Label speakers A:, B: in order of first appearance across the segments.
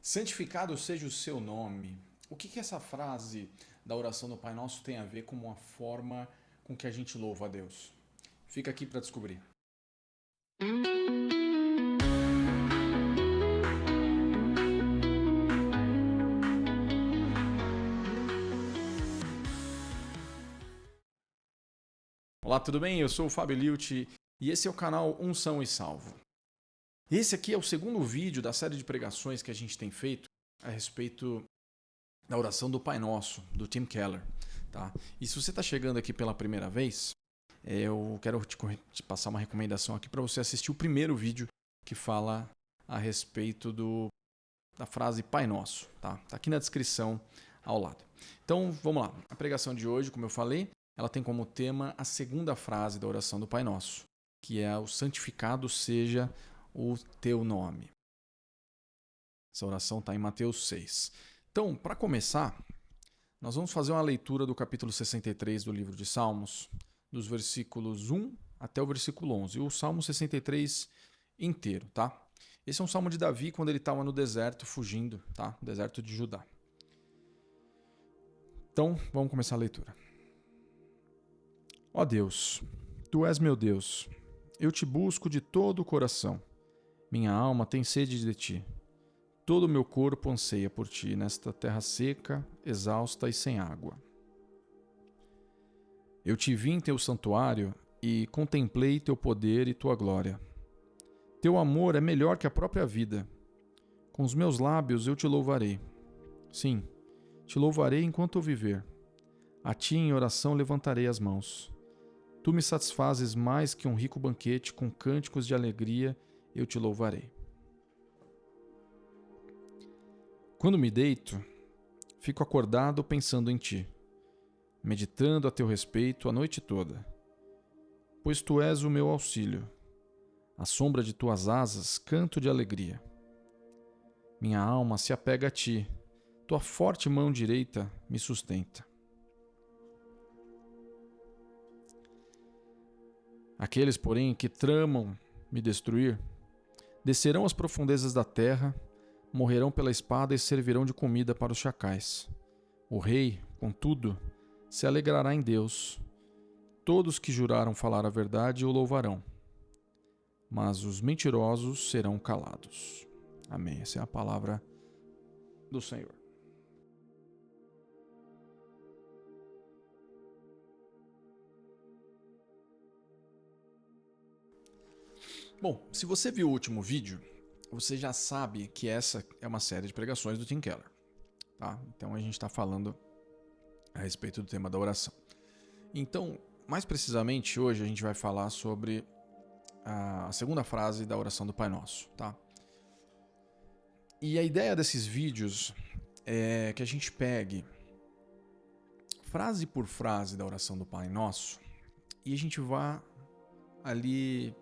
A: Santificado seja o seu nome. O que essa frase da oração do Pai Nosso tem a ver com uma forma com que a gente louva a Deus? Fica aqui para descobrir. Olá, tudo bem? Eu sou o Fábio Liucci e esse é o canal Unção e Salvo. Esse aqui é o segundo vídeo da série de pregações que a gente tem feito a respeito da oração do Pai Nosso, do Tim Keller. Tá? E se você está chegando aqui pela primeira vez, eu quero te passar uma recomendação aqui para você assistir o primeiro vídeo que fala a respeito da frase Pai Nosso. Tá aqui na descrição ao lado. Então vamos lá. A pregação de hoje, como eu falei, ela tem como tema a segunda frase da oração do Pai Nosso, que é o santificado seja o teu nome. Essa oração está em Mateus 6. Então, para começar, nós vamos fazer uma leitura do capítulo 63 do livro de Salmos, dos versículos 1 até o versículo 11. O Salmo 63 inteiro, tá? Esse é um salmo de Davi quando ele estava no deserto, fugindo, tá? Deserto de Judá. Então, vamos começar a leitura. Ó Deus, Tu és meu Deus, eu te busco de todo o coração. Minha alma tem sede de Ti. Todo o meu corpo anseia por Ti, nesta terra seca, exausta e sem água. Eu te vi em Teu santuário e contemplei Teu poder e Tua glória. Teu amor é melhor que a própria vida. Com os meus lábios eu Te louvarei. Sim, Te louvarei enquanto eu viver. A Ti em oração levantarei as mãos. Tu me satisfazes mais que um rico banquete, com cânticos de alegria eu Te louvarei. Quando me deito, fico acordado pensando em Ti, meditando a Teu respeito a noite toda. Pois Tu és o meu auxílio. À sombra de Tuas asas, canto de alegria. Minha alma se apega a Ti. Tua forte mão direita me sustenta. Aqueles, porém, que tramam me destruir, descerão às profundezas da terra, morrerão pela espada e servirão de comida para os chacais. O rei, contudo, se alegrará em Deus. Todos que juraram falar a verdade o louvarão, mas os mentirosos serão calados. Amém. Essa é a palavra do Senhor. Bom, se você viu o último vídeo, você já sabe que essa é uma série de pregações do Tim Keller. Tá? Então a gente está falando a respeito do tema da oração. Então, mais precisamente, hoje a gente vai falar sobre a segunda frase da oração do Pai Nosso. Tá? E a ideia desses vídeos é que a gente pegue frase por frase da oração do Pai Nosso e a gente vá ali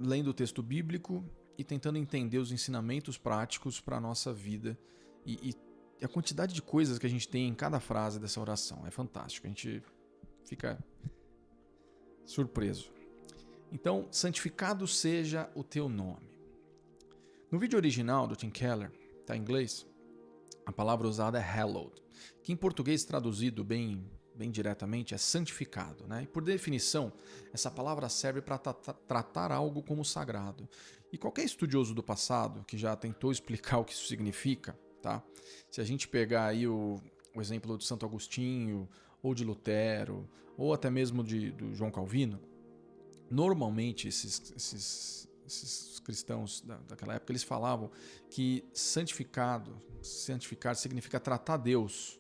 A: lendo o texto bíblico e tentando entender os ensinamentos práticos para a nossa vida e a quantidade de coisas que a gente tem em cada frase dessa oração. É fantástico, a gente fica surpreso. Então, santificado seja o teu nome. No vídeo original do Tim Keller, está em inglês, a palavra usada é hallowed, que em português traduzido bem diretamente é santificado, né? E por definição, essa palavra serve para tratar algo como sagrado. E qualquer estudioso do passado que já tentou explicar o que isso significa, tá? Se a gente pegar aí o exemplo de Santo Agostinho, ou de Lutero, ou até mesmo do João Calvino, normalmente esses cristãos daquela época, eles falavam que santificar significa tratar Deus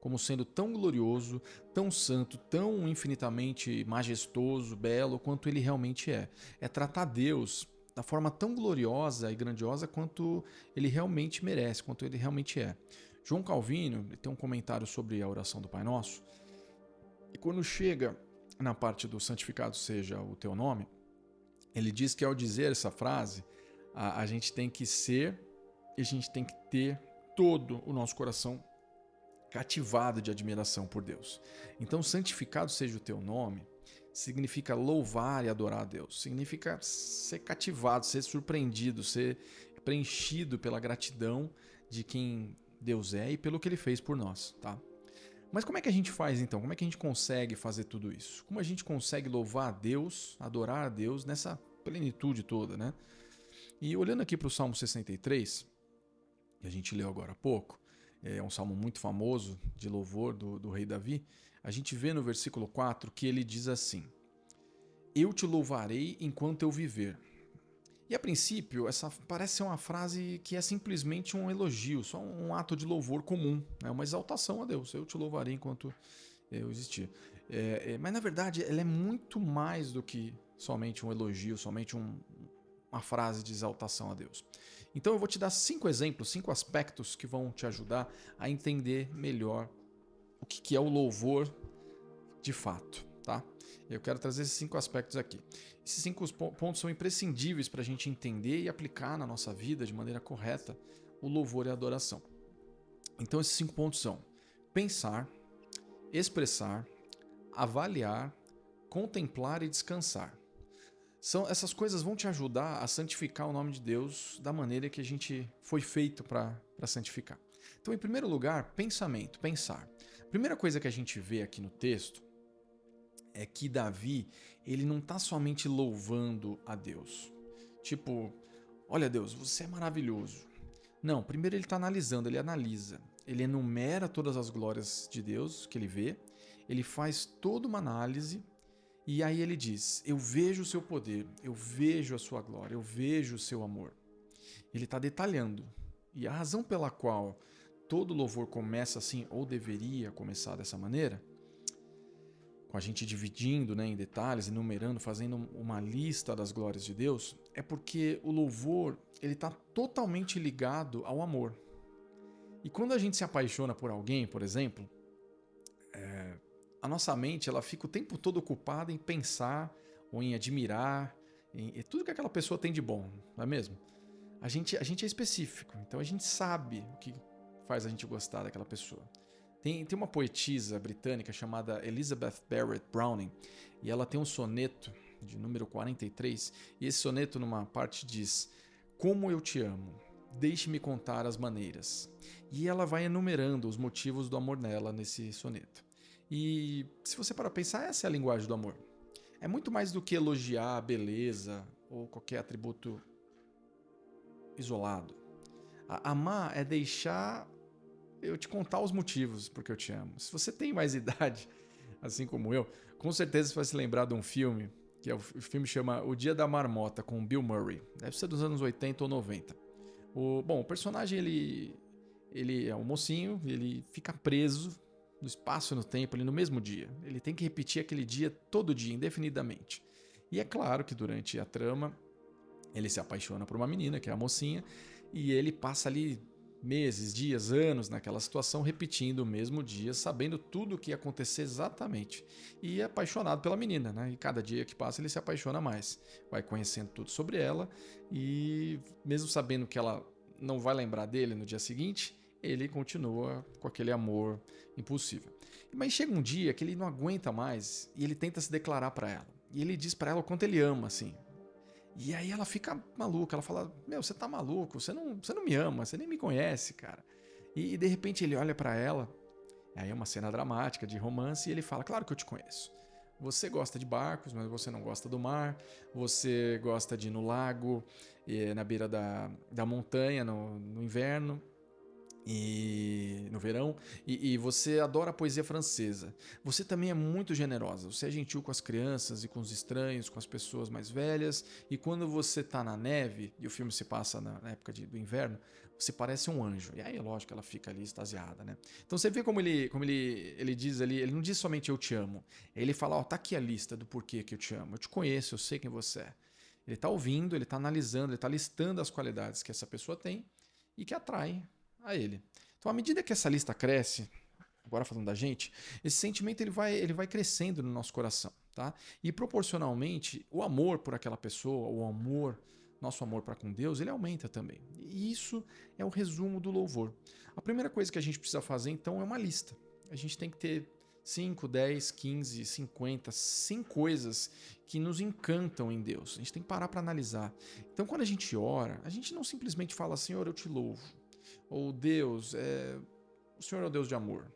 A: como sendo tão glorioso, tão santo, tão infinitamente majestoso, belo, quanto ele realmente é. É tratar Deus da forma tão gloriosa e grandiosa quanto ele realmente merece, quanto ele realmente é. João Calvino tem um comentário sobre a oração do Pai Nosso, e quando chega na parte do santificado seja o teu nome, ele diz que ao dizer essa frase, a gente tem que ser e a gente tem que ter todo o nosso coração cativado de admiração por Deus. Então, santificado seja o teu nome, significa louvar e adorar a Deus. Significa ser cativado, ser surpreendido, ser preenchido pela gratidão de quem Deus é e pelo que Ele fez por nós, tá? Mas como é que a gente faz então? Como é que a gente consegue fazer tudo isso? Como a gente consegue louvar a Deus, adorar a Deus nessa plenitude toda, né? E olhando aqui para o Salmo 63, que a gente leu agora há pouco, é um salmo muito famoso de louvor do rei Davi, a gente vê no versículo 4 que ele diz assim: eu te louvarei enquanto eu viver. E a princípio, essa parece ser uma frase que é simplesmente um elogio, só um ato de louvor comum, né? Uma exaltação a Deus. Eu te louvarei enquanto eu existir. Mas na verdade, ela é muito mais do que somente um elogio, somente uma frase de exaltação a Deus. Então eu vou te dar 5 exemplos, 5 aspectos que vão te ajudar a entender melhor o que é o louvor de fato, tá? Eu quero trazer esses 5 aspectos aqui. Esses 5 pontos são imprescindíveis para a gente entender e aplicar na nossa vida de maneira correta o louvor e a adoração. Então esses 5 pontos são: pensar, expressar, avaliar, contemplar e descansar. Essas coisas vão te ajudar a santificar o nome de Deus da maneira que a gente foi feito para santificar. Então, em primeiro lugar, pensamento, pensar. A primeira coisa que a gente vê aqui no texto é que Davi, ele não está somente louvando a Deus. Tipo, olha Deus, você é maravilhoso. Não, primeiro ele está analisando, ele analisa. Ele enumera todas as glórias de Deus que ele vê, ele faz toda uma análise. E aí ele diz: eu vejo o seu poder, eu vejo a sua glória, eu vejo o seu amor. Ele está detalhando. E a razão pela qual todo louvor começa assim, ou deveria começar dessa maneira, com a gente dividindo, né, em detalhes, enumerando, fazendo uma lista das glórias de Deus, é porque o louvor ele está totalmente ligado ao amor. E quando a gente se apaixona por alguém, por exemplo, a nossa mente ela fica o tempo todo ocupada em pensar ou em admirar em tudo que aquela pessoa tem de bom, não é mesmo? A gente é específico, então a gente sabe o que faz a gente gostar daquela pessoa. Tem uma poetisa britânica chamada Elizabeth Barrett Browning e ela tem um soneto de número 43 e esse soneto numa parte diz: como eu te amo, deixe-me contar as maneiras. E ela vai enumerando os motivos do amor nela nesse soneto. E se você parar para pensar, essa é a linguagem do amor. É muito mais do que elogiar a beleza ou qualquer atributo isolado. Amar é deixar eu te contar os motivos porque eu te amo. Se você tem mais idade, assim como eu, com certeza você vai se lembrar de um filme, que o filme chama O Dia da Marmota, com Bill Murray. Deve ser dos anos 80 ou 90. O personagem, ele é um mocinho, ele fica preso no espaço e no tempo ali no mesmo dia. Ele tem que repetir aquele dia todo dia, indefinidamente. E é claro que durante a trama ele se apaixona por uma menina, que é a mocinha, e ele passa ali meses, dias, anos naquela situação, repetindo o mesmo dia, sabendo tudo o que ia acontecer exatamente. E é apaixonado pela menina, né? E cada dia que passa ele se apaixona mais. Vai conhecendo tudo sobre ela e mesmo sabendo que ela não vai lembrar dele no dia seguinte, ele continua com aquele amor impossível. Mas chega um dia que ele não aguenta mais e ele tenta se declarar para ela. E ele diz para ela o quanto ele ama, assim. E aí ela fica maluca, ela fala: meu, você tá maluco, você não me ama, você nem me conhece, cara. E de repente ele olha para ela, aí é uma cena dramática de romance, e ele fala: claro que eu te conheço. Você gosta de barcos, mas você não gosta do mar. Você gosta de ir no lago, na beira da montanha no inverno e no verão, e você adora a poesia francesa. Você também é muito generosa, você é gentil com as crianças e com os estranhos, com as pessoas mais velhas, e quando você tá na neve, e o filme se passa na época do inverno, você parece um anjo. E aí, lógico, ela fica ali extasiada, né? Então você vê como ele diz ali, ele não diz somente eu te amo, ele fala: ó, tá aqui a lista do porquê que eu te amo, eu te conheço, eu sei quem você é. Ele tá ouvindo, ele tá analisando, ele tá listando as qualidades que essa pessoa tem e que atraem a ele. Então, à medida que essa lista cresce, agora falando da gente, esse sentimento ele vai crescendo no nosso coração, tá? E proporcionalmente, o amor por aquela pessoa, nosso amor para com Deus, ele aumenta também. E isso é o resumo do louvor. A primeira coisa que a gente precisa fazer, então, é uma lista. A gente tem que ter 5, 10, 15, 50, 100 coisas que nos encantam em Deus. A gente tem que parar para analisar. Então, quando a gente ora, a gente não simplesmente fala, Senhor, eu te louvo. Ou Deus, o Senhor é o Deus de amor.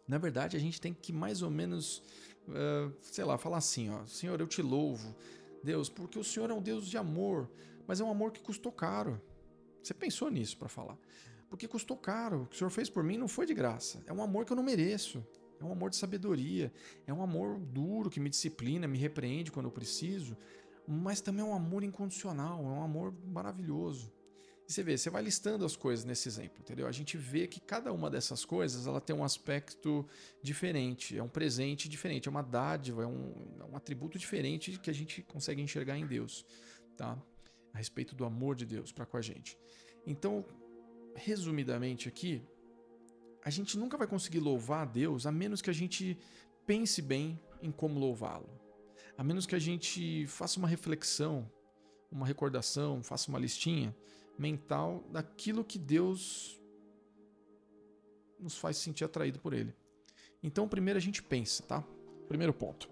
A: Na verdade, a gente tem que mais ou menos, falar assim, ó, Senhor, eu te louvo, Deus, porque o Senhor é um Deus de amor, mas é um amor que custou caro. Você pensou nisso para falar? Porque custou caro. O que o Senhor fez por mim não foi de graça. É um amor que eu não mereço. É um amor de sabedoria. É um amor duro que me disciplina, me repreende quando eu preciso. Mas também é um amor incondicional. É um amor maravilhoso. E você vê, você vai listando as coisas nesse exemplo, entendeu? A gente vê que cada uma dessas coisas ela tem um aspecto diferente. É um presente diferente. É uma dádiva. É um atributo diferente que a gente consegue enxergar em Deus. Tá? A respeito do amor de Deus para com a gente. Então, resumidamente aqui, a gente nunca vai conseguir louvar a Deus a menos que a gente pense bem em como louvá-lo. A menos que a gente faça uma reflexão, uma recordação, faça uma listinha mental daquilo que Deus nos faz sentir atraído por Ele. Então, primeiro a gente pensa, tá? Primeiro ponto.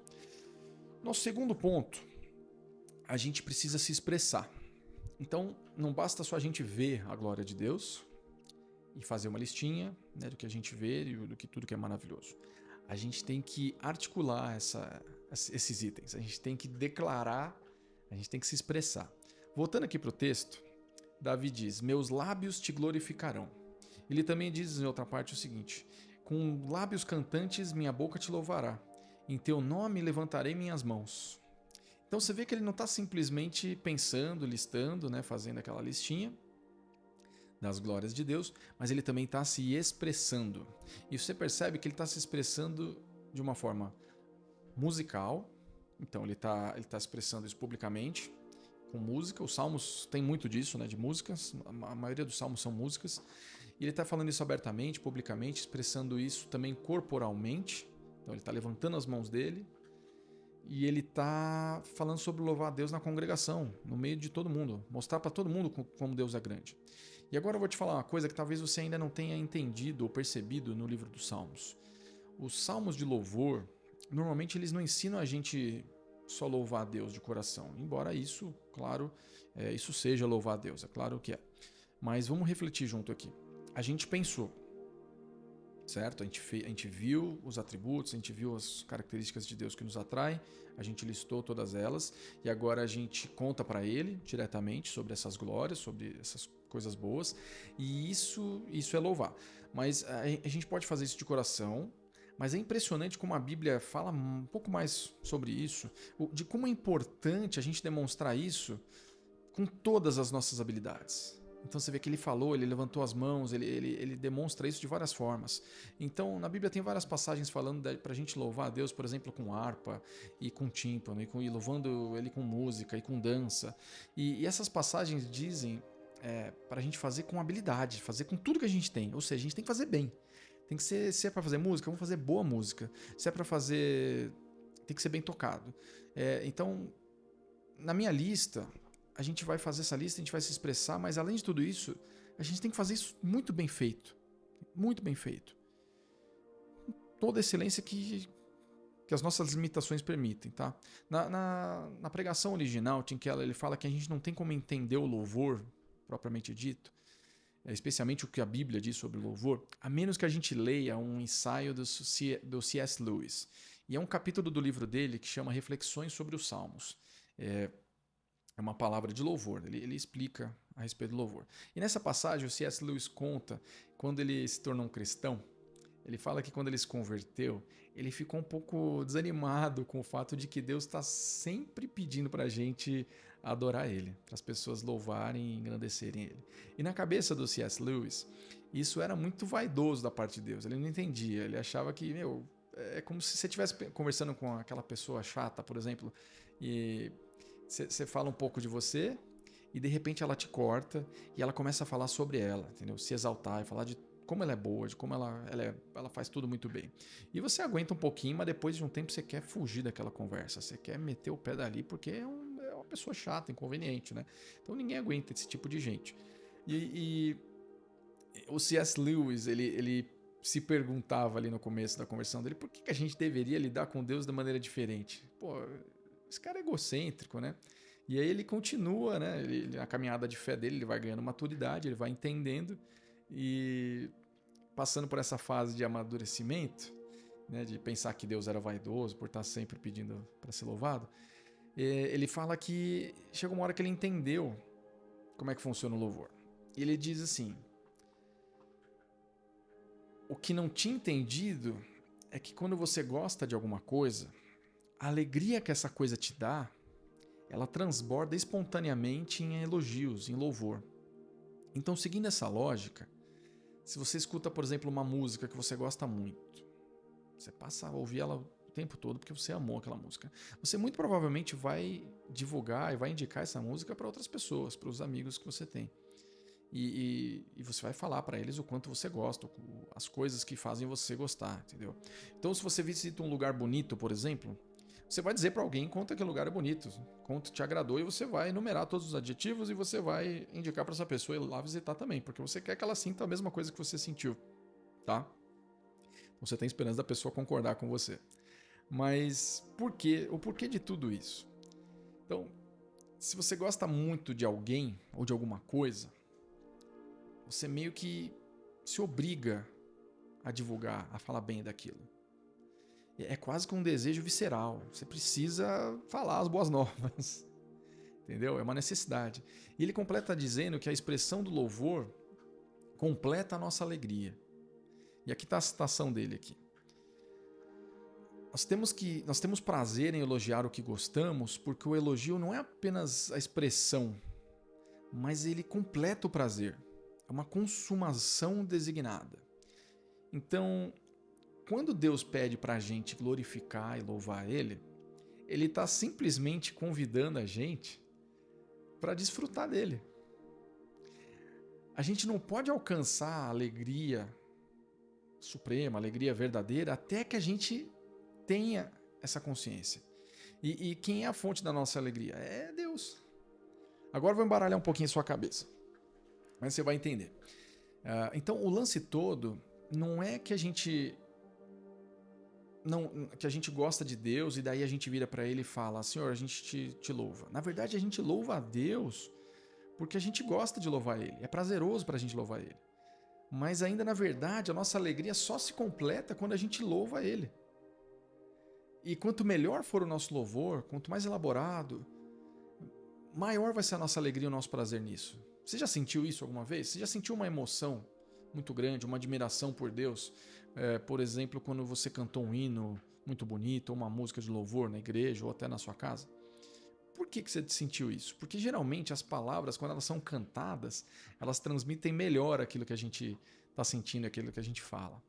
A: Nosso segundo ponto, a gente precisa se expressar. Então, não basta só a gente ver a glória de Deus e fazer uma listinha, né, do que a gente vê e do que tudo que é maravilhoso. A gente tem que articular esses itens, a gente tem que declarar, a gente tem que se expressar. Voltando aqui para o texto, Davi diz, meus lábios te glorificarão. Ele também diz em outra parte o seguinte, com lábios cantantes minha boca te louvará, em teu nome levantarei minhas mãos. Então você vê que ele não está simplesmente pensando, listando, né, fazendo aquela listinha das glórias de Deus, mas ele também está se expressando. E você percebe que ele está se expressando de uma forma musical, então ele está expressando isso publicamente, com música. Os salmos têm muito disso, né, de músicas, a maioria dos salmos são músicas, e ele está falando isso abertamente, publicamente, expressando isso também corporalmente, então ele está levantando as mãos dele, e ele está falando sobre louvar a Deus na congregação, no meio de todo mundo, mostrar para todo mundo como Deus é grande. E agora eu vou te falar uma coisa que talvez você ainda não tenha entendido ou percebido no livro dos Salmos. Os salmos de louvor, normalmente eles não ensinam a gente só louvar a Deus de coração, embora isso, claro, isso seja louvar a Deus, é claro que é. Mas vamos refletir junto aqui. A gente pensou, certo? A gente viu os atributos, a gente viu as características de Deus que nos atraem, a gente listou todas elas e agora a gente conta para Ele diretamente sobre essas glórias, sobre essas coisas boas, e isso é louvar. Mas a gente pode fazer isso de coração, mas é impressionante como a Bíblia fala um pouco mais sobre isso, de como é importante a gente demonstrar isso com todas as nossas habilidades. Então você vê que ele falou, ele levantou as mãos, ele demonstra isso de várias formas. Então na Bíblia tem várias passagens falando para a gente louvar a Deus, por exemplo, com harpa e com tímpano, e louvando ele com música e com dança. E essas passagens dizem para a gente fazer com habilidade, fazer com tudo que a gente tem. Ou seja, a gente tem que fazer bem. Tem que ser, se é para fazer música, vamos fazer boa música. Se é para fazer, tem que ser bem tocado. Então, na minha lista, a gente vai fazer essa lista, a gente vai se expressar, mas além de tudo isso, a gente tem que fazer isso muito bem feito. Muito bem feito. Toda a excelência que as nossas limitações permitem, tá? Na pregação original, Tim Keller, ele fala que a gente não tem como entender o louvor, propriamente dito, especialmente o que a Bíblia diz sobre o louvor, a menos que a gente leia um ensaio do C.S. Lewis. E é um capítulo do livro dele que chama Reflexões sobre os Salmos. É uma palavra de louvor, ele explica a respeito do louvor. E nessa passagem, o C.S. Lewis conta, quando ele se tornou um cristão, ele fala que quando ele se converteu, ele ficou um pouco desanimado com o fato de que Deus está sempre pedindo para a gente adorar Ele, para as pessoas louvarem e engrandecerem Ele. E na cabeça do C.S. Lewis, isso era muito vaidoso da parte de Deus, ele não entendia, ele achava que, é como se você estivesse conversando com aquela pessoa chata, por exemplo, e você fala um pouco de você e de repente ela te corta e ela começa a falar sobre ela, entendeu? Se exaltar e falar de como ela é boa, de como ela faz tudo muito bem. E você aguenta um pouquinho, mas depois de um tempo você quer fugir daquela conversa, você quer meter o pé dali porque é uma pessoa chata, inconveniente, né? Então ninguém aguenta esse tipo de gente. E o C.S. Lewis, ele se perguntava ali no começo da conversão dele, por que a gente deveria lidar com Deus de maneira diferente? Pô, esse cara é egocêntrico, né? E aí ele continua, né? A caminhada de fé dele, ele vai ganhando maturidade, ele vai entendendo e passando por essa fase de amadurecimento, né? De pensar que Deus era vaidoso por estar sempre pedindo para ser louvado. Ele fala que chegou uma hora que ele entendeu como é que funciona o louvor. E ele diz assim: o que não tinha entendido é que quando você gosta de alguma coisa, a alegria que essa coisa te dá, ela transborda espontaneamente em elogios, em louvor. Então, seguindo essa lógica, se você escuta, por exemplo, uma música que você gosta muito, você passa a ouvir ela o tempo todo porque você amou aquela música, você muito provavelmente vai divulgar e vai indicar essa música para outras pessoas, para os amigos que você tem. E você vai falar para eles o quanto você gosta, as coisas que fazem você gostar, entendeu? Então, se você visita um lugar bonito, por exemplo, você vai dizer para alguém quanto aquele lugar é bonito, quanto te agradou, e você vai enumerar todos os adjetivos e você vai indicar para essa pessoa ir lá visitar também, porque você quer que ela sinta a mesma coisa que você sentiu, tá? Você tem esperança da pessoa concordar com você. Mas por quê? O porquê de tudo isso? Então, se você gosta muito de alguém ou de alguma coisa, você meio que se obriga a divulgar, a falar bem daquilo. É quase que um desejo visceral. Você precisa falar as boas novas. Entendeu? É uma necessidade. E ele completa dizendo que a expressão do louvor completa a nossa alegria. E aqui está a citação dele aqui. Nós temos prazer em elogiar o que gostamos, porque o elogio não é apenas a expressão, mas ele completa o prazer. É uma consumação designada. Então, quando Deus pede para a gente glorificar e louvar Ele, Ele está simplesmente convidando a gente para desfrutar dele. A gente não pode alcançar a alegria suprema, a alegria verdadeira, até que a gente tenha essa consciência. E quem é a fonte da nossa alegria? É Deus. Agora eu vou embaralhar um pouquinho a sua cabeça, mas você vai entender. Então, o lance todo não é que a gente gosta de Deus e daí a gente vira para Ele e fala: Senhor, a gente te louva. Na verdade, a gente louva a Deus porque a gente gosta de louvar Ele. É prazeroso para a gente louvar Ele. Mas ainda, na verdade, a nossa alegria só se completa quando a gente louva Ele. E quanto melhor for o nosso louvor, quanto mais elaborado, maior vai ser a nossa alegria e o nosso prazer nisso. Você já sentiu isso alguma vez? Você já sentiu uma emoção muito grande, uma admiração por Deus? Por exemplo, quando você cantou um hino muito bonito, ou uma música de louvor na igreja, ou até na sua casa. Por que você sentiu isso? Porque geralmente as palavras, quando elas são cantadas, elas transmitem melhor aquilo que a gente está sentindo, aquilo que a gente fala.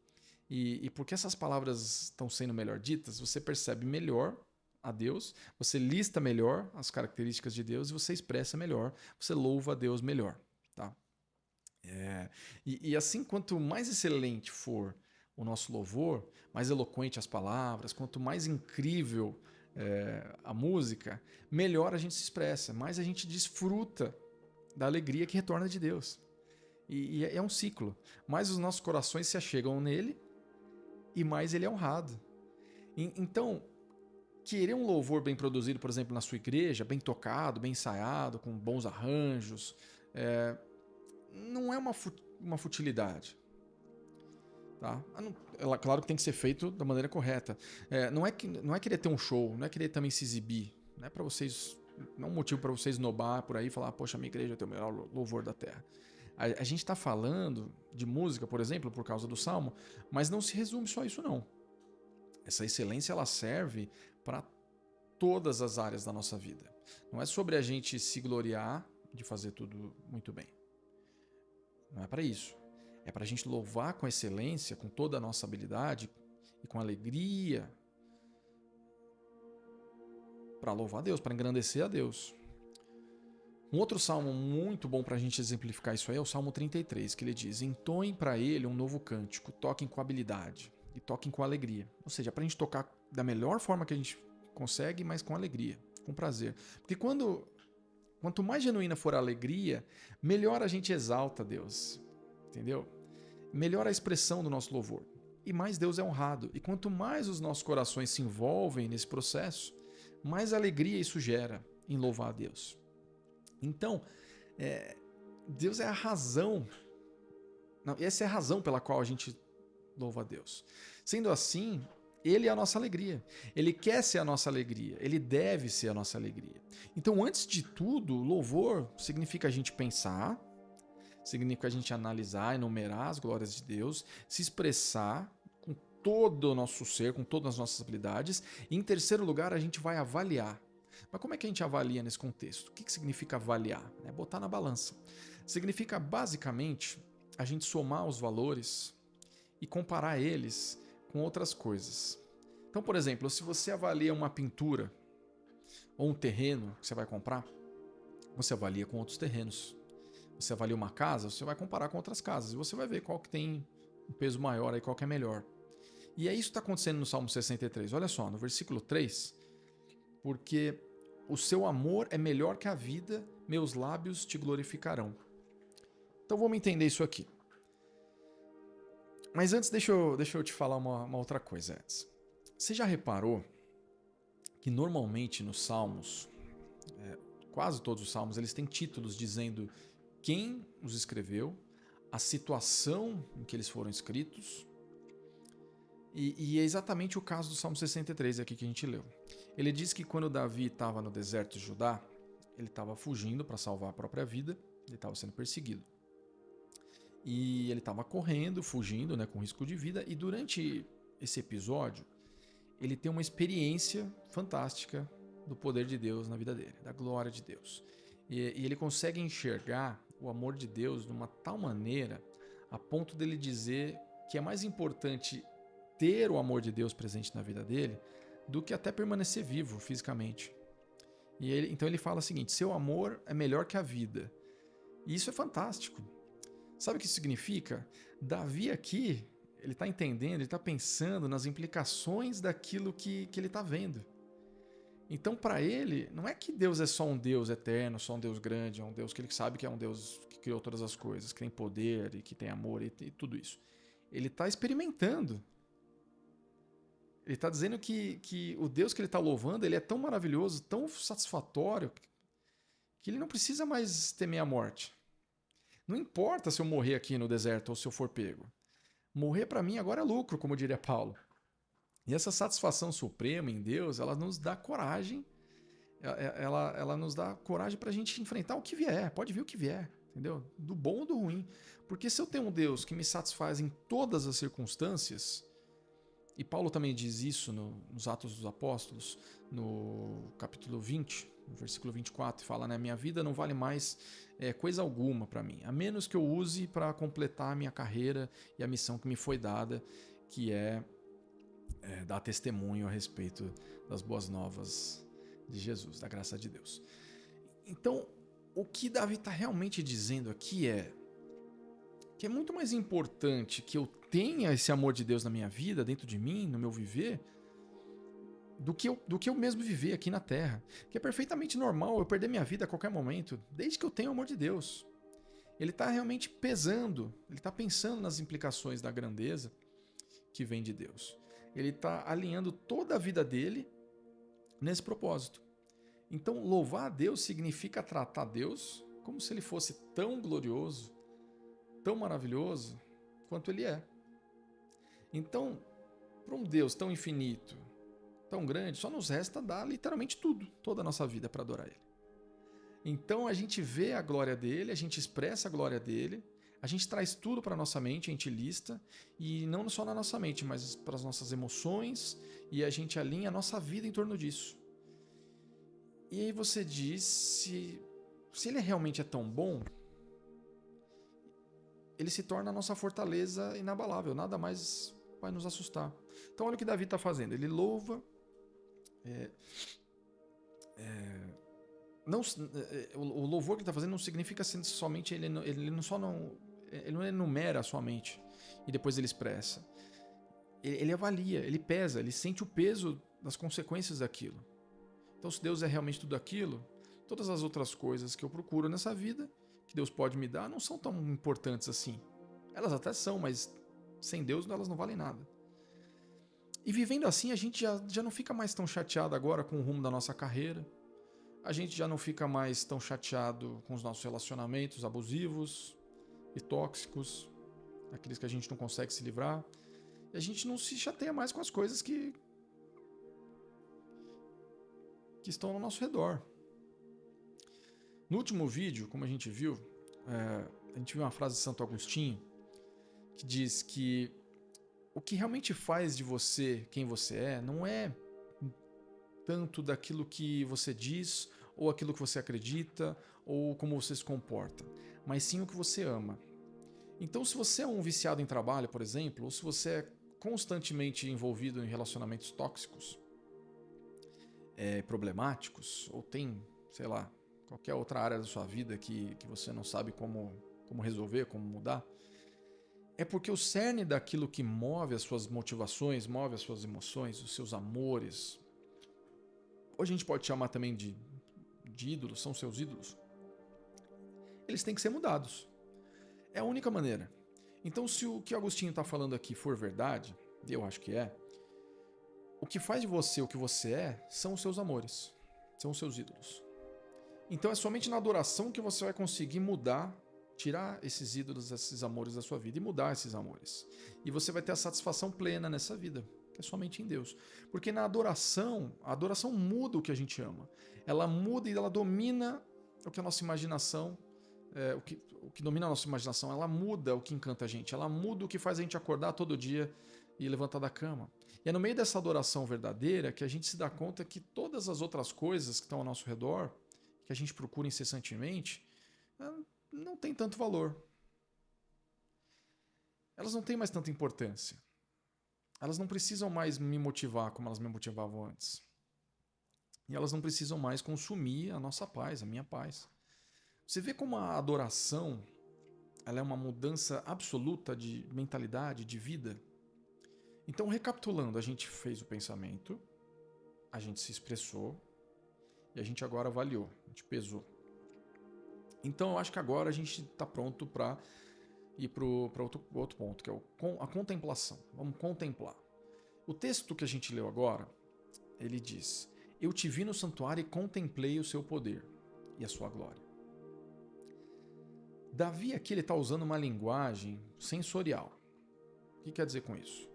A: E porque essas palavras estão sendo melhor ditas, você percebe melhor a Deus, você lista melhor as características de Deus e você expressa melhor, você louva a Deus melhor. Tá? E assim, quanto mais excelente for o nosso louvor, mais eloquente as palavras, quanto mais incrível a música, melhor a gente se expressa, mais a gente desfruta da alegria que retorna de Deus. E é um ciclo. Mais os nossos corações se achegam nele e mais ele é honrado. Então, querer um louvor bem produzido, por exemplo, na sua igreja, bem tocado, bem ensaiado, com bons arranjos, não é uma futilidade. Tá? Claro que tem que ser feito da maneira correta. Não é querer ter um show, não é querer também se exibir. Não é para vocês, não é um motivo para vocês esnobar por aí e falar: poxa, minha igreja tem o melhor louvor da terra. A gente está falando de música, por exemplo, por causa do Salmo, mas não se resume só a isso, não. Essa excelência ela serve para todas as áreas da nossa vida. Não é sobre a gente se gloriar de fazer tudo muito bem. Não é para isso. É para a gente louvar com excelência, com toda a nossa habilidade e com alegria, para louvar a Deus, para engrandecer a Deus. Um outro salmo muito bom para a gente exemplificar isso aí é o Salmo 33, que ele diz: entoem para ele um novo cântico, toquem com habilidade e toquem com alegria. Ou seja, para a gente tocar da melhor forma que a gente consegue, mas com alegria, com prazer. Porque quanto mais genuína for a alegria, melhor a gente exalta Deus. Entendeu? melhor a expressão do nosso louvor. E mais Deus é honrado. E quanto mais os nossos corações se envolvem nesse processo, mais alegria isso gera em louvar a Deus. Então, Deus é a razão. Não, essa é a razão pela qual a gente louva a Deus. Sendo assim, Ele é a nossa alegria. Ele quer ser a nossa alegria. Ele deve ser a nossa alegria. Então, antes de tudo, louvor significa a gente pensar, significa a gente analisar, enumerar as glórias de Deus, se expressar com todo o nosso ser, com todas as nossas habilidades. E, em terceiro lugar, a gente vai avaliar. Mas como é que a gente avalia nesse contexto? O que significa avaliar? É botar na balança. Significa, basicamente, a gente somar os valores e comparar eles com outras coisas. Então, por exemplo, se você avalia uma pintura ou um terreno que você vai comprar, você avalia com outros terrenos. Você avalia uma casa, você vai comparar com outras casas e você vai ver qual que tem um peso maior e qual que é melhor. E é isso que está acontecendo no Salmo 63. Olha só, no versículo 3, porque o seu amor é melhor que a vida, meus lábios te glorificarão. Então vamos entender isso aqui. Mas antes, deixa eu te falar uma outra coisa antes. Você já reparou que normalmente nos Salmos, quase todos os Salmos, eles têm títulos dizendo quem os escreveu, a situação em que eles foram escritos, e é exatamente o caso do Salmo 63 aqui que a gente leu. Ele diz que quando Davi estava no deserto de Judá, ele estava fugindo para salvar a própria vida, ele estava sendo perseguido. E ele estava correndo, fugindo, com risco de vida, e durante esse episódio, ele tem uma experiência fantástica do poder de Deus na vida dele, da glória de Deus. E ele consegue enxergar o amor de Deus de uma tal maneira a ponto dele dizer que é mais importante ter o amor de Deus presente na vida dele do que até permanecer vivo fisicamente. Então ele fala o seguinte: seu amor é melhor que a vida. E isso é fantástico. Sabe o que isso significa? Davi aqui, ele está entendendo, ele está pensando nas implicações daquilo que ele está vendo. Então, para ele, não é que Deus é só um Deus eterno, só um Deus grande, é um Deus que ele sabe que é um Deus que criou todas as coisas, que tem poder e que tem amor e tudo isso. Ele está experimentando. Ele está dizendo que o Deus que ele está louvando, ele é tão maravilhoso, tão satisfatório, que ele não precisa mais temer a morte. Não importa se eu morrer aqui no deserto ou se eu for pego. Morrer para mim agora é lucro, como diria Paulo. E essa satisfação suprema em Deus, ela nos dá coragem. Ela nos dá coragem para a gente enfrentar o que vier. Pode vir o que vier, entendeu? Do bom ou do ruim. Porque se eu tenho um Deus que me satisfaz em todas as circunstâncias, e Paulo também diz isso nos Atos dos Apóstolos, no capítulo 20, no versículo 24, fala, minha vida não vale mais coisa alguma para mim, a menos que eu use para completar a minha carreira e a missão que me foi dada, que é dar testemunho a respeito das boas novas de Jesus, da graça de Deus. Então, o que Davi está realmente dizendo aqui é que é muito mais importante que eu tenha esse amor de Deus na minha vida, dentro de mim, no meu viver, do que eu mesmo viver aqui na Terra. Que é perfeitamente normal eu perder minha vida a qualquer momento, desde que eu tenha o amor de Deus. Ele está realmente pesando, ele está pensando nas implicações da grandeza que vem de Deus. Ele está alinhando toda a vida dele nesse propósito. Então, louvar a Deus significa tratar Deus como se ele fosse tão glorioso, tão maravilhoso quanto ele é. Então, para um Deus tão infinito, tão grande, só nos resta dar literalmente tudo, toda a nossa vida para adorar ele. Então a gente vê a glória dele, a gente expressa a glória dele, a gente traz tudo para a nossa mente, a gente lista, e não só na nossa mente, mas para as nossas emoções, e a gente alinha a nossa vida em torno disso. E aí você diz, se ele realmente é tão bom, ele se torna a nossa fortaleza inabalável, nada mais vai nos assustar. Então olha o que Davi está fazendo, ele louva, o louvor que ele está fazendo não significa somente, ele não enumera sua mente e depois ele expressa. Ele avalia, ele pesa, ele sente o peso das consequências daquilo. Então se Deus é realmente tudo aquilo, todas as outras coisas que eu procuro nessa vida, que Deus pode me dar, não são tão importantes assim. Elas até são, mas sem Deus elas não valem nada. E vivendo assim, a gente já não fica mais tão chateado agora com o rumo da nossa carreira. A gente já não fica mais tão chateado com os nossos relacionamentos abusivos e tóxicos, aqueles que a gente não consegue se livrar. E a gente não se chateia mais com as coisas que estão ao nosso redor. No último vídeo, como a gente viu uma frase de Santo Agostinho que diz que o que realmente faz de você quem você é não é tanto daquilo que você diz ou aquilo que você acredita ou como você se comporta, mas sim o que você ama. Então, se você é um viciado em trabalho, por exemplo, ou se você é constantemente envolvido em relacionamentos tóxicos, problemáticos, ou tem, sei lá, qualquer outra área da sua vida que você não sabe como resolver, como mudar, é porque o cerne daquilo que move as suas motivações, move as suas emoções, os seus amores, ou a gente pode chamar também de ídolos, são seus ídolos, eles têm que ser mudados. É a única maneira. Então, se o que Agostinho está falando aqui for verdade, e eu acho que é, o que faz de você o que você é são os seus amores, são os seus ídolos. Então é somente na adoração que você vai conseguir mudar, tirar esses ídolos, esses amores da sua vida e mudar esses amores. E você vai ter a satisfação plena nessa vida, que é somente em Deus. Porque na adoração, a adoração muda o que a gente ama. Ela muda e ela domina o que a nossa imaginação, o que domina a nossa imaginação, ela muda o que encanta a gente, ela muda o que faz a gente acordar todo dia e levantar da cama. E é no meio dessa adoração verdadeira que a gente se dá conta que todas as outras coisas que estão ao nosso redor, que a gente procura incessantemente, não tem tanto valor. Elas não têm mais tanta importância. Elas não precisam mais me motivar como elas me motivavam antes. E elas não precisam mais consumir a nossa paz, a minha paz. Você vê como a adoração ela é uma mudança absoluta de mentalidade, de vida. Então, recapitulando, a gente fez o pensamento, a gente se expressou e a gente agora avaliou, a gente pesou. Então, eu acho que agora a gente está pronto para ir para outro ponto, que é a contemplação. Vamos contemplar. O texto que a gente leu agora, ele diz: Eu te vi no santuário e contemplei o seu poder e a sua glória. Davi aqui está usando uma linguagem sensorial. O que quer dizer com isso?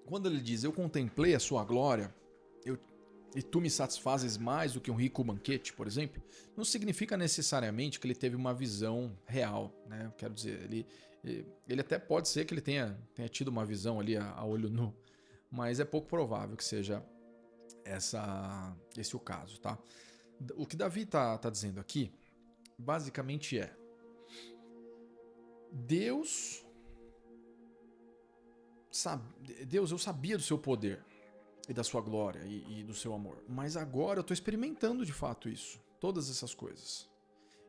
A: Quando ele diz, eu contemplei a sua glória, e tu me satisfazes mais do que um rico banquete, por exemplo, não significa necessariamente que ele teve uma visão real, né? Quero dizer, ele até pode ser que ele tenha tido uma visão ali a olho nu, mas é pouco provável que seja esse o caso, tá? O que Davi tá dizendo aqui, basicamente é: Deus, eu sabia do seu poder e da sua glória e do seu amor, mas agora eu estou experimentando de fato isso, todas essas coisas.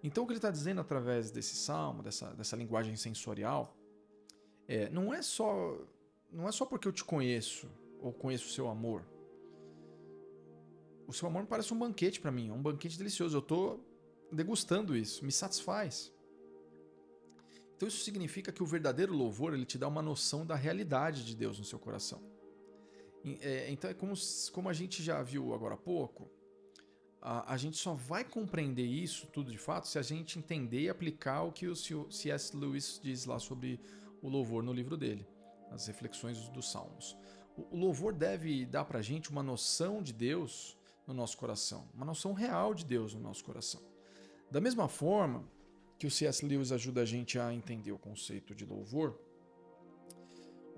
A: Então o que ele está dizendo através desse salmo, dessa linguagem sensorial, não é só porque eu te conheço ou conheço o seu amor. O seu amor me parece um banquete para mim, um banquete delicioso. Eu estou degustando isso, me satisfaz. Então isso significa que o verdadeiro louvor ele te dá uma noção da realidade de Deus no seu coração. Então é como a gente já viu agora há pouco, a gente só vai compreender isso tudo de fato se a gente entender e aplicar o que o C.S. Lewis diz lá sobre o louvor no livro dele, as reflexões dos Salmos. O louvor deve dar pra gente uma noção de Deus no nosso coração, uma noção real de Deus no nosso coração. Da mesma forma que o C.S. Lewis ajuda a gente a entender o conceito de louvor,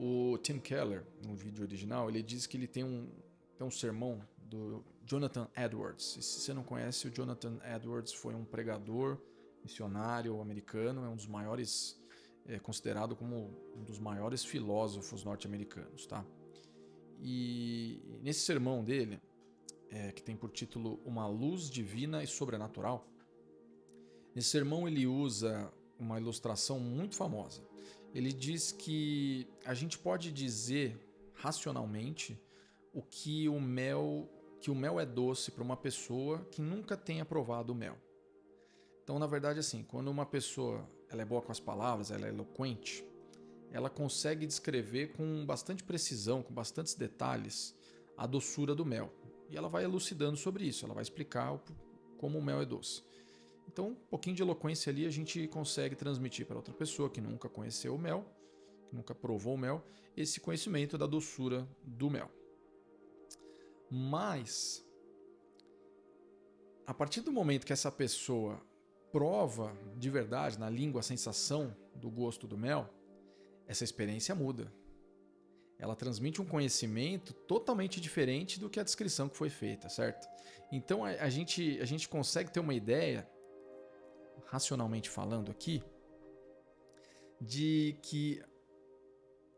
A: o Tim Keller, no vídeo original, ele diz que ele tem um sermão do Jonathan Edwards. E se você não conhece, o Jonathan Edwards foi um pregador missionário americano, é um dos maiores, considerado como um dos maiores filósofos norte-americanos, tá? E nesse sermão dele, que tem por título Uma Luz Divina e Sobrenatural, nesse sermão ele usa uma ilustração muito famosa. Ele diz que a gente pode dizer racionalmente que o mel é doce para uma pessoa que nunca tenha provado o mel. Então, na verdade, assim, quando uma pessoa ela é boa com as palavras, ela é eloquente, ela consegue descrever com bastante precisão, com bastantes detalhes, a doçura do mel. E ela vai elucidando sobre isso, ela vai explicar como o mel é doce. Então, um pouquinho de eloquência ali a gente consegue transmitir para outra pessoa que nunca conheceu o mel, que nunca provou o mel, esse conhecimento da doçura do mel. Mas, a partir do momento que essa pessoa prova de verdade na língua a sensação do gosto do mel, essa experiência muda. Ela transmite um conhecimento totalmente diferente do que a descrição que foi feita, certo? Então a gente consegue ter uma ideia, racionalmente falando aqui, de que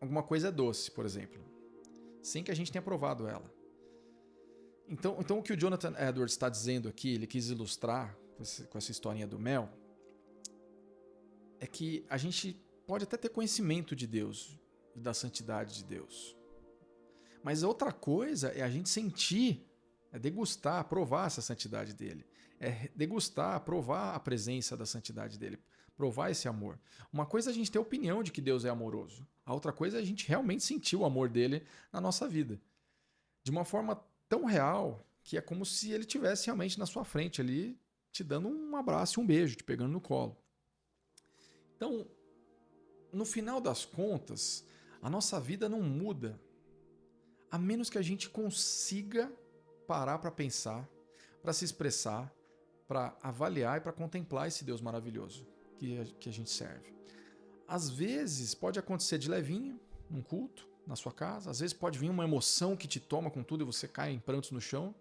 A: alguma coisa é doce, por exemplo, sem que a gente tenha provado ela. Então o que o Jonathan Edwards está dizendo aqui, ele quis ilustrar com essa historinha do mel, é que a gente pode até ter conhecimento de Deus e da santidade de Deus. Mas outra coisa é a gente sentir, é degustar, provar essa santidade dele. É degustar, provar a presença da santidade dele, provar esse amor. Uma coisa é a gente ter opinião de que Deus é amoroso. A outra coisa é a gente realmente sentir o amor dele na nossa vida. De uma forma tão real que é como se ele estivesse realmente na sua frente ali, te dando um abraço e um beijo, te pegando no colo. Então, no final das contas, a nossa vida não muda a menos que a gente consiga parar para pensar, para se expressar, para avaliar e para contemplar esse Deus maravilhoso que a gente serve. Às vezes pode acontecer de levinho, num culto, na sua casa, às vezes pode vir uma emoção que te toma com tudo e você cai em prantos no chão,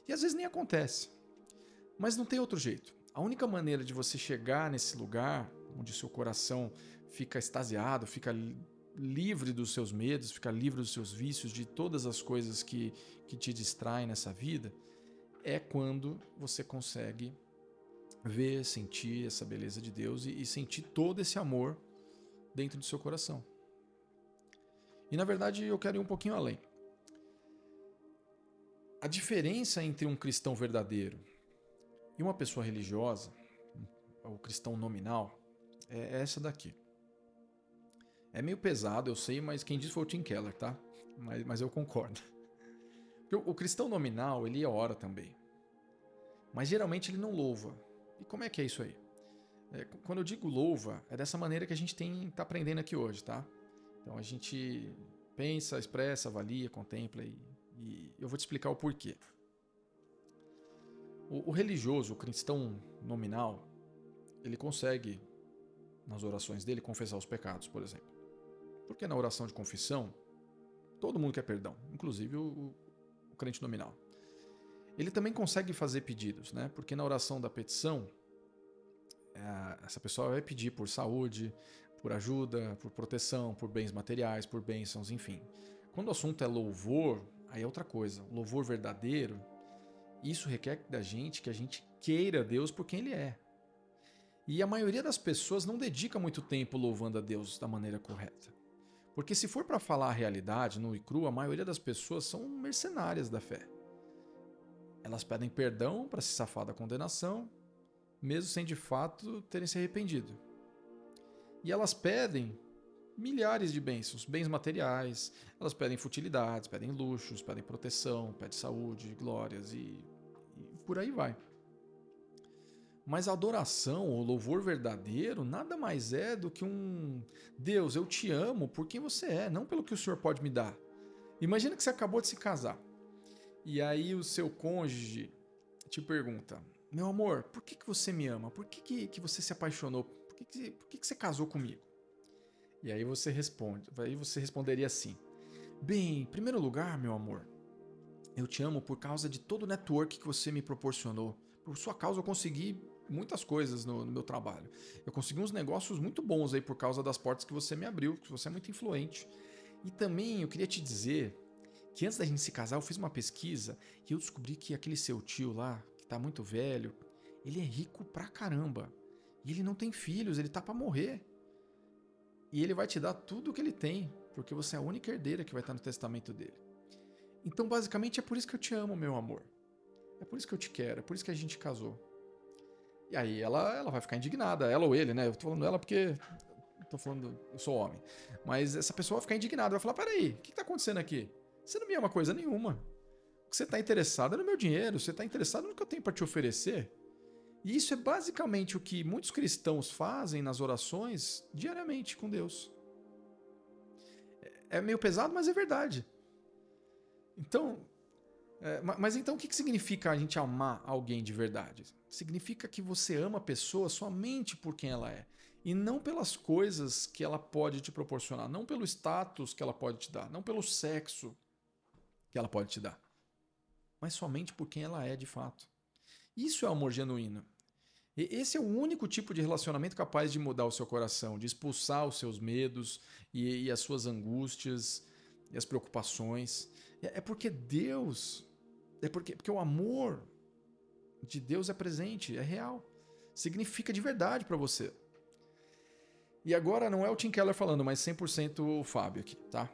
A: e às vezes nem acontece. Mas não tem outro jeito. A única maneira de você chegar nesse lugar onde seu coração fica extasiado, fica livre dos seus medos, fica livre dos seus vícios, de todas as coisas que te distraem nessa vida, é quando você consegue ver, sentir essa beleza de Deus e sentir todo esse amor dentro do seu coração. E na verdade eu quero ir um pouquinho além. A diferença entre um cristão verdadeiro e uma pessoa religiosa, o cristão nominal, é essa daqui. É meio pesado, eu sei, mas quem disse foi o Tim Keller, tá? Mas eu concordo. Porque o cristão nominal, ele ora também. Mas geralmente ele não louva. E como é que é isso aí? Quando eu digo louva, é dessa maneira que a gente tá aprendendo aqui hoje, tá? Então a gente pensa, expressa, avalia, contempla e eu vou te explicar o porquê. O religioso, o cristão nominal, ele consegue, nas orações dele, confessar os pecados, por exemplo. Porque na oração de confissão, todo mundo quer perdão, inclusive o crente nominal. Ele também consegue fazer pedidos, né? Porque na oração da petição, essa pessoa vai pedir por saúde, por ajuda, por proteção, por bens materiais, por bênçãos, enfim. Quando o assunto é louvor, aí é outra coisa. O louvor verdadeiro, isso requer da gente que a gente queira Deus por quem Ele é. E a maioria das pessoas não dedica muito tempo louvando a Deus da maneira correta. Porque se for para falar a realidade, nu e cru, a maioria das pessoas são mercenárias da fé. Elas pedem perdão para se safar da condenação, mesmo sem de fato terem se arrependido. E elas pedem milhares de bênçãos, bens materiais, elas pedem futilidades, pedem luxos, pedem proteção, pedem saúde, glórias e por aí vai. Mas a adoração, o louvor verdadeiro, nada mais é do que um Deus, eu te amo por quem você é, não pelo que o Senhor pode me dar. Imagina que você acabou de se casar. E aí o seu cônjuge te pergunta, meu amor, por que você me ama? Por que você se apaixonou? Por que você casou comigo? E aí você responderia assim, bem, em primeiro lugar, meu amor, eu te amo por causa de todo o network que você me proporcionou. Por sua causa eu consegui muitas coisas no meu trabalho. Eu consegui uns negócios muito bons aí por causa das portas que você me abriu, que você é muito influente. E também eu queria te dizer que antes da gente se casar eu fiz uma pesquisa e eu descobri que aquele seu tio lá, que tá muito velho, ele é rico pra caramba. E ele não tem filhos, ele tá pra morrer. E ele vai te dar tudo o que ele tem, porque você é a única herdeira que vai estar no testamento dele. Então basicamente é por isso que eu te amo, meu amor. É por isso que eu te quero, é por isso que a gente casou. E aí ela vai ficar indignada, ela ou ele, né? Eu tô falando ela porque eu sou homem. Mas essa pessoa vai ficar indignada, vai falar: peraí, o que tá acontecendo aqui? Você não me ama coisa nenhuma. O que você tá interessado é no meu dinheiro, você tá interessado no que eu tenho para te oferecer. E isso é basicamente o que muitos cristãos fazem nas orações diariamente com Deus. É meio pesado, mas é verdade. Então, mas então o que significa a gente amar alguém de verdade? Significa que você ama a pessoa somente por quem ela é. E não pelas coisas que ela pode te proporcionar. Não pelo status que ela pode te dar. Não pelo sexo que ela pode te dar. Mas somente por quem ela é de fato. Isso é o amor genuíno. E esse é o único tipo de relacionamento capaz de mudar o seu coração, de expulsar os seus medos e as suas angústias e as preocupações. É porque Deus, porque o amor de Deus é presente, é real. Significa de verdade para você. E agora não é o Tim Keller falando, mas 100% o Fábio aqui, tá?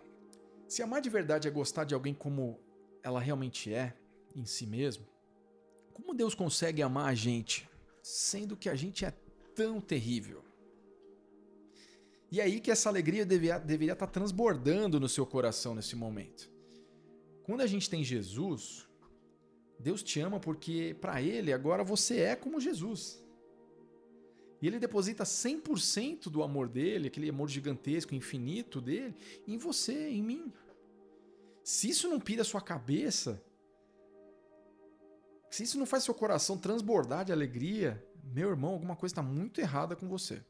A: Se amar de verdade é gostar de alguém como ela realmente é, em si mesmo, como Deus consegue amar a gente, sendo que a gente é tão terrível? E aí que essa alegria deveria estar transbordando no seu coração nesse momento. Quando a gente tem Jesus, Deus te ama porque para Ele agora você é como Jesus. E Ele deposita 100% do amor dele, aquele amor gigantesco, infinito dele, em você, em mim. Se isso não pira a sua cabeça, se isso não faz seu coração transbordar de alegria, meu irmão, alguma coisa está muito errada com você.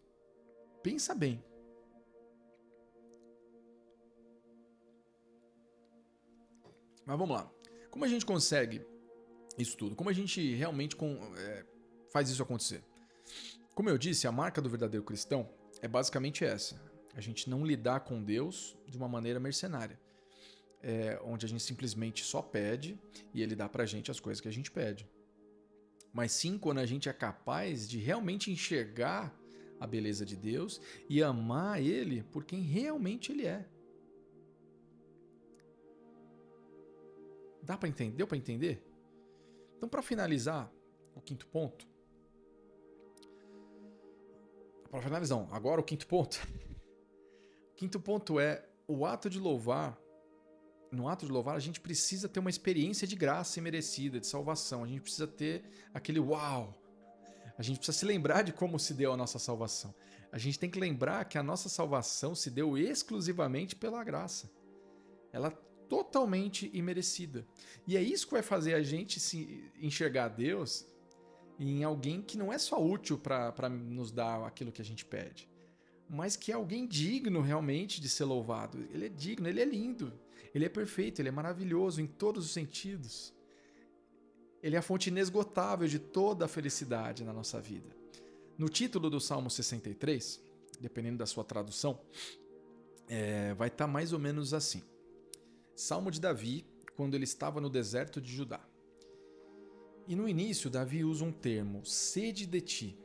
A: Pensa bem. Mas vamos lá. Como a gente consegue isso tudo? Como a gente realmente faz isso acontecer? Como eu disse, a marca do verdadeiro cristão é basicamente essa. A gente não lidar com Deus de uma maneira mercenária. Onde a gente simplesmente só pede e Ele dá pra gente as coisas que a gente pede. Mas sim quando a gente é capaz de realmente enxergar a beleza de Deus e amar Ele por quem realmente Ele é. Deu pra entender? Então, para finalizar o quinto ponto, agora o quinto ponto. O quinto ponto é o ato de louvar. No ato de louvar, a gente precisa ter uma experiência de graça imerecida, de salvação. A gente precisa ter aquele uau. A gente precisa se lembrar de como se deu a nossa salvação. A gente tem que lembrar que a nossa salvação se deu exclusivamente pela graça. Ela é totalmente imerecida. E é isso que vai fazer a gente se enxergar Deus em alguém que não é só útil para nos dar aquilo que a gente pede, mas que é alguém digno realmente de ser louvado. Ele é digno, ele é lindo, ele é perfeito, ele é maravilhoso em todos os sentidos. Ele é a fonte inesgotável de toda a felicidade na nossa vida. No título do Salmo 63, dependendo da sua tradução, vai estar mais ou menos assim. Salmo de Davi, quando ele estava no deserto de Judá. E no início, Davi usa um termo, sede de ti.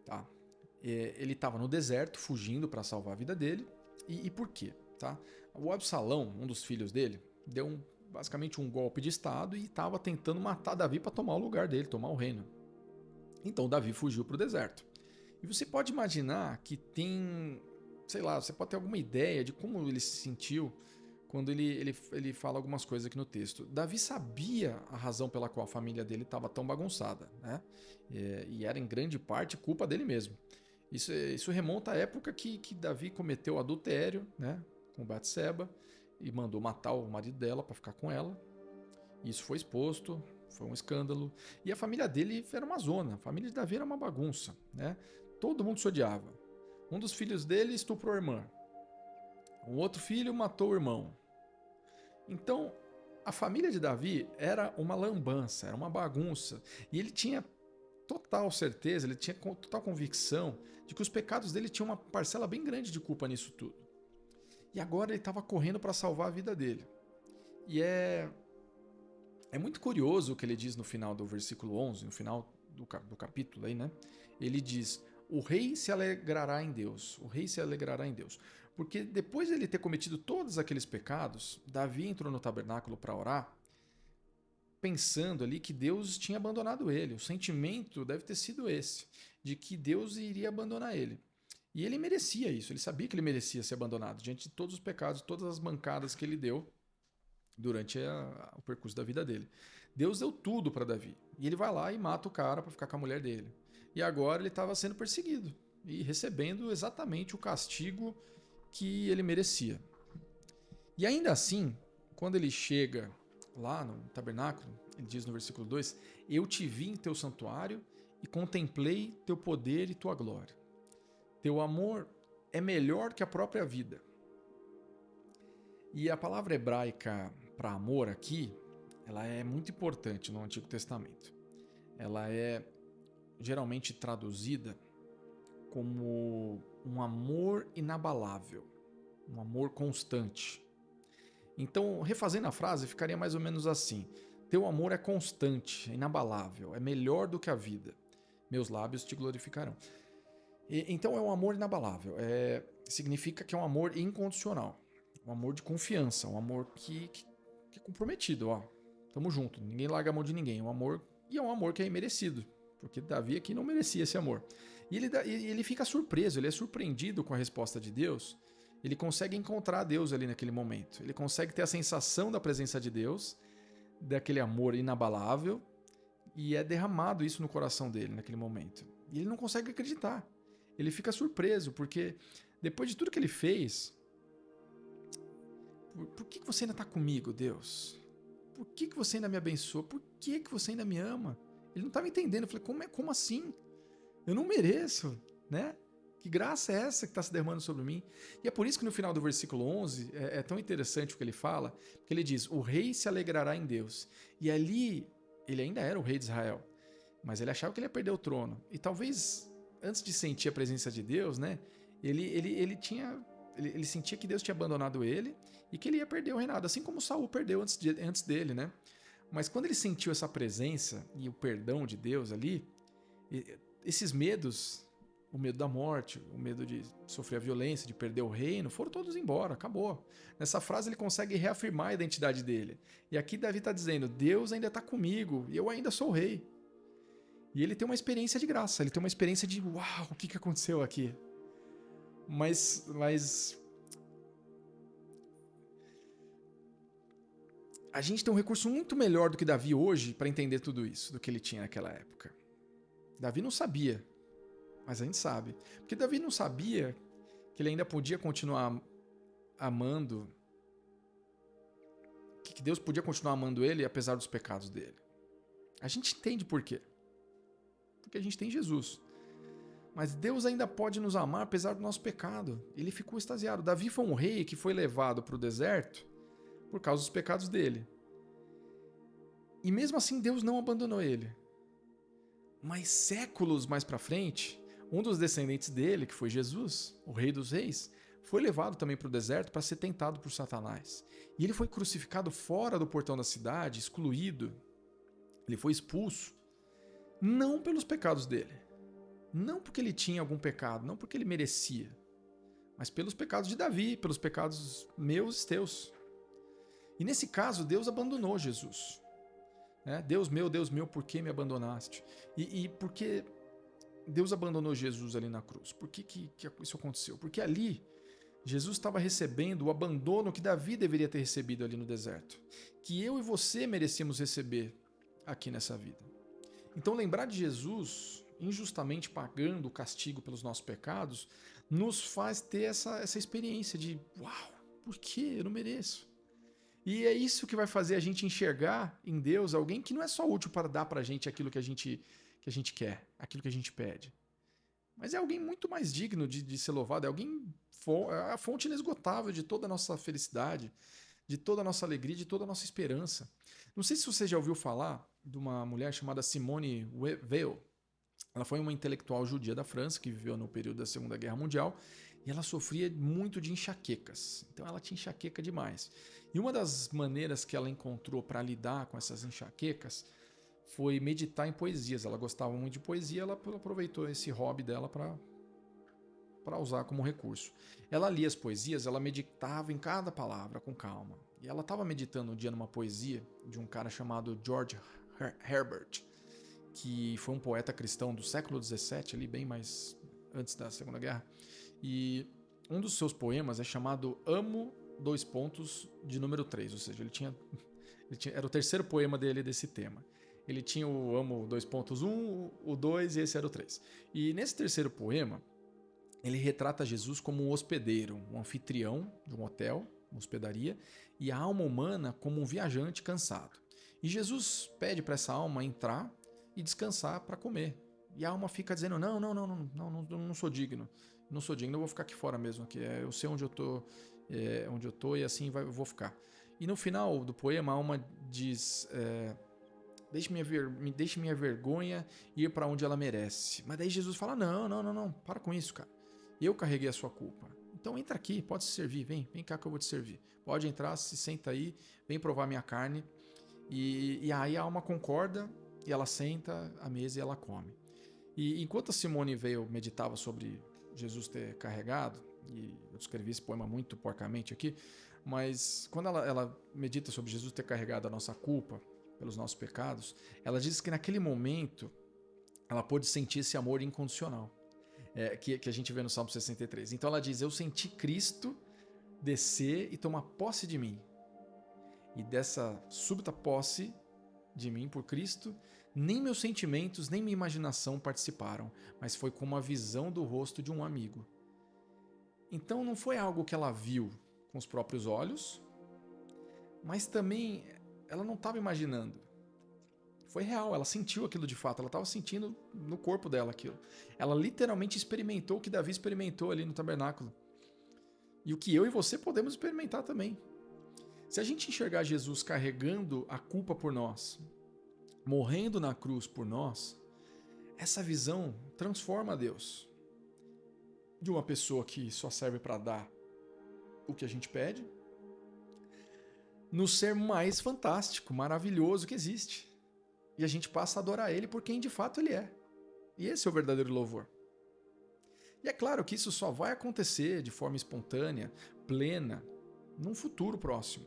A: Tá? Ele estava no deserto, fugindo para salvar a vida dele. E por quê? Tá? O Absalão, um dos filhos dele, deu basicamente um golpe de estado e estava tentando matar Davi para tomar o lugar dele, tomar o reino. Então Davi fugiu para o deserto. E você pode imaginar que tem, sei lá, você pode ter alguma ideia de como ele se sentiu quando ele fala algumas coisas aqui no texto. Davi sabia a razão pela qual a família dele estava tão bagunçada, né? E era em grande parte culpa dele mesmo. Isso remonta à época que Davi cometeu adultério, né, com Batseba e mandou matar o marido dela para ficar com ela. Isso foi exposto, foi um escândalo. E a família dele era uma zona, a família de Davi era uma bagunça, né? Todo mundo se odiava. Um dos filhos dele estuprou a irmã. Um outro filho matou o irmão. Então, a família de Davi era uma lambança, era uma bagunça. E ele tinha total certeza, ele tinha total convicção de que os pecados dele tinham uma parcela bem grande de culpa nisso tudo. E agora ele estava correndo para salvar a vida dele. E é muito curioso o que ele diz no final do versículo 11, no final do capítulo aí, né? Ele diz: o rei se alegrará em Deus. O rei se alegrará em Deus. Porque depois de ele ter cometido todos aqueles pecados, Davi entrou no tabernáculo para orar pensando ali que Deus tinha abandonado ele. O sentimento deve ter sido esse, de que Deus iria abandonar ele. E ele merecia isso, ele sabia que ele merecia ser abandonado, diante de todos os pecados, todas as mancadas que ele deu durante o percurso da vida dele. Deus deu tudo para Davi. E ele vai lá e mata o cara para ficar com a mulher dele. E agora ele estava sendo perseguido e recebendo exatamente o castigo que ele merecia. E ainda assim, quando ele chega lá no tabernáculo, ele diz no versículo 2: eu te vi em teu santuário e contemplei teu poder e tua glória. Teu amor é melhor que a própria vida. E a palavra hebraica para amor aqui, ela é muito importante no Antigo Testamento. Ela é geralmente traduzida como um amor inabalável, um amor constante. Então, refazendo a frase, ficaria mais ou menos assim: teu amor é constante, é inabalável, é melhor do que a vida. Meus lábios te glorificarão. Então é um amor inabalável. Significa que é um amor incondicional. Um amor de confiança, um amor que é comprometido, ó. Tamo junto, ninguém larga a mão de ninguém. E é um amor que é imerecido, porque Davi aqui não merecia esse amor. E ele fica surpreso, ele é surpreendido com a resposta de Deus. Ele consegue encontrar Deus ali naquele momento. Ele consegue ter a sensação da presença de Deus, daquele amor inabalável, e é derramado isso no coração dele naquele momento. E ele não consegue acreditar. Ele fica surpreso, porque depois de tudo que ele fez, por que você ainda está comigo, Deus? Por que você ainda me abençoa? Por que você ainda me ama? Ele não estava entendendo. Eu falei, como assim? Eu não mereço, né? Que graça é essa que está se derramando sobre mim? E é por isso que no final do versículo 11 é tão interessante o que ele fala, porque ele diz: o rei se alegrará em Deus. E ali, ele ainda era o rei de Israel, mas ele achava que ele ia perder o trono. E talvez, antes de sentir a presença de Deus, né, ele sentia que Deus tinha abandonado ele e que ele ia perder o reinado, assim como Saul perdeu antes dele, né? Mas quando ele sentiu essa presença e o perdão de Deus ali, esses medos, o medo da morte, o medo de sofrer a violência, de perder o reino, foram todos embora, acabou. Nessa frase ele consegue reafirmar a identidade dele. E aqui Davi está dizendo: Deus ainda está comigo e eu ainda sou o rei. E ele tem uma experiência de graça, ele tem uma experiência de uau, o que aconteceu aqui? Mas a gente tem um recurso muito melhor do que Davi hoje para entender tudo isso, do que ele tinha naquela época. Davi não sabia, mas a gente sabe. Porque Davi não sabia que ele ainda podia continuar amando, que Deus podia continuar amando ele apesar dos pecados dele. A gente entende por quê. Porque a gente tem Jesus. Mas Deus ainda pode nos amar apesar do nosso pecado. Ele ficou extasiado. Davi foi um rei que foi levado para o deserto por causa dos pecados dele. E mesmo assim Deus não abandonou ele. Mas séculos mais para frente, um dos descendentes dele, que foi Jesus, o rei dos reis, foi levado também para o deserto para ser tentado por Satanás. E ele foi crucificado fora do portão da cidade, excluído. Ele foi expulso, não pelos pecados dele, não porque ele tinha algum pecado, não porque ele merecia, mas pelos pecados de Davi, pelos pecados meus e teus. E nesse caso, Deus abandonou Jesus. Deus meu, por que me abandonaste? E por que Deus abandonou Jesus ali na cruz? Por que isso aconteceu? Porque ali Jesus estava recebendo o abandono que Davi deveria ter recebido ali no deserto, que eu e você merecíamos receber aqui nessa vida. Então lembrar de Jesus injustamente pagando o castigo pelos nossos pecados nos faz ter essa experiência de uau, por que eu não mereço? E é isso que vai fazer a gente enxergar em Deus alguém que não é só útil para dar para a gente aquilo que a gente quer, aquilo que a gente pede. Mas é alguém muito mais digno de ser louvado, é a fonte inesgotável de toda a nossa felicidade, de toda a nossa alegria, de toda a nossa esperança. Não sei se você já ouviu falar de uma mulher chamada Simone Weil. Ela foi uma intelectual judia da França que viveu no período da Segunda Guerra Mundial e ela sofria muito de enxaquecas. Então ela tinha enxaqueca demais. E uma das maneiras que ela encontrou para lidar com essas enxaquecas foi meditar em poesias. Ela gostava muito de poesia, ela aproveitou esse hobby dela para usar como recurso. Ela lia as poesias, ela meditava em cada palavra com calma. E ela estava meditando um dia numa poesia de um cara chamado George Herbert, que foi um poeta cristão do século XVII, ali bem mais antes da Segunda Guerra. E um dos seus poemas é chamado Amo, de número 3, ou seja, era o terceiro poema dele desse tema. Ele tinha o Amo 2.1, o 2 e esse era o 3. E nesse terceiro poema, ele retrata Jesus como um hospedeiro, um anfitrião de um hotel, uma hospedaria, e a alma humana como um viajante cansado. E Jesus pede para essa alma entrar e descansar para comer. E a alma fica dizendo, não sou digno. Não sou digno, eu vou ficar aqui fora mesmo. Eu sei onde eu tô e assim eu vou ficar. E no final do poema, a alma diz, deixe minha vergonha ir para onde ela merece. Mas daí Jesus fala, não, para com isso, cara. Eu carreguei a sua culpa. Então entra aqui, pode se servir, vem cá que eu vou te servir. Pode entrar, se senta aí, vem provar minha carne. E aí a alma concorda e ela senta à mesa e ela come. E enquanto a Simone Weil meditava sobre Jesus ter carregado, e eu descrevi esse poema muito porcamente aqui, mas quando ela medita sobre Jesus ter carregado a nossa culpa pelos nossos pecados, ela diz que naquele momento ela pôde sentir esse amor incondicional, que a gente vê no Salmo 63. Então ela diz, eu senti Cristo descer e tomar posse de mim. E dessa súbita posse de mim por Cristo, nem meus sentimentos, nem minha imaginação participaram, mas foi como a visão do rosto de um amigo. Então não foi algo que ela viu com os próprios olhos, mas também ela não estava imaginando. Foi real, ela sentiu aquilo de fato, ela estava sentindo no corpo dela aquilo. Ela literalmente experimentou o que Davi experimentou ali no tabernáculo. E o que eu e você podemos experimentar também. Se a gente enxergar Jesus carregando a culpa por nós, morrendo na cruz por nós, essa visão transforma Deus de uma pessoa que só serve para dar o que a gente pede, no ser mais fantástico, maravilhoso que existe. E a gente passa a adorar Ele por quem de fato Ele é. E esse é o verdadeiro louvor. E é claro que isso só vai acontecer de forma espontânea, plena, num futuro próximo.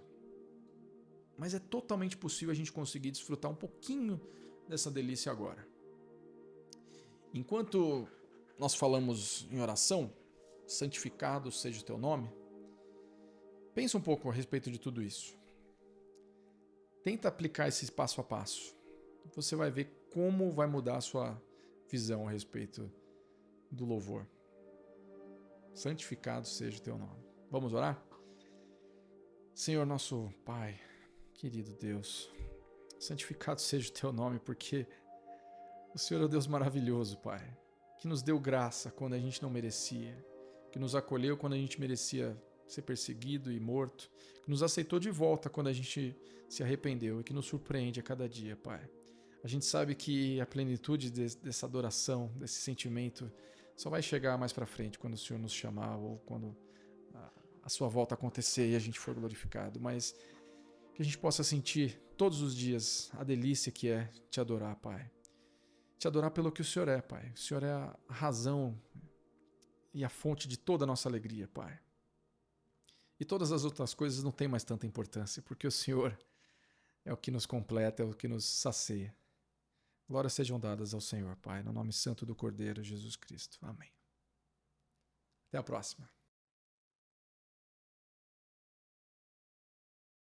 A: Mas é totalmente possível a gente conseguir desfrutar um pouquinho dessa delícia agora. Enquanto nós falamos em oração, santificado seja o teu nome, pensa um pouco a respeito de tudo isso. Tenta aplicar esse passo a passo. Você vai ver como vai mudar a sua visão a respeito do louvor. Santificado seja o teu nome. Vamos orar? Senhor nosso Pai, querido Deus, santificado seja o teu nome, porque o Senhor é um Deus maravilhoso, Pai, que nos deu graça quando a gente não merecia, que nos acolheu quando a gente merecia ser perseguido e morto, que nos aceitou de volta quando a gente se arrependeu e que nos surpreende a cada dia, Pai. A gente sabe que a plenitude dessa adoração, desse sentimento, só vai chegar mais pra frente, quando o Senhor nos chamar ou quando a sua volta acontecer e a gente for glorificado, mas que a gente possa sentir todos os dias a delícia que é te adorar, Pai. Te adorar pelo que o Senhor é, Pai. O Senhor é a razão e a fonte de toda a nossa alegria, Pai. E todas as outras coisas não têm mais tanta importância, porque o Senhor é o que nos completa, é o que nos sacia. Glórias sejam dadas ao Senhor, Pai, no nome santo do Cordeiro Jesus Cristo. Amém. Até a próxima.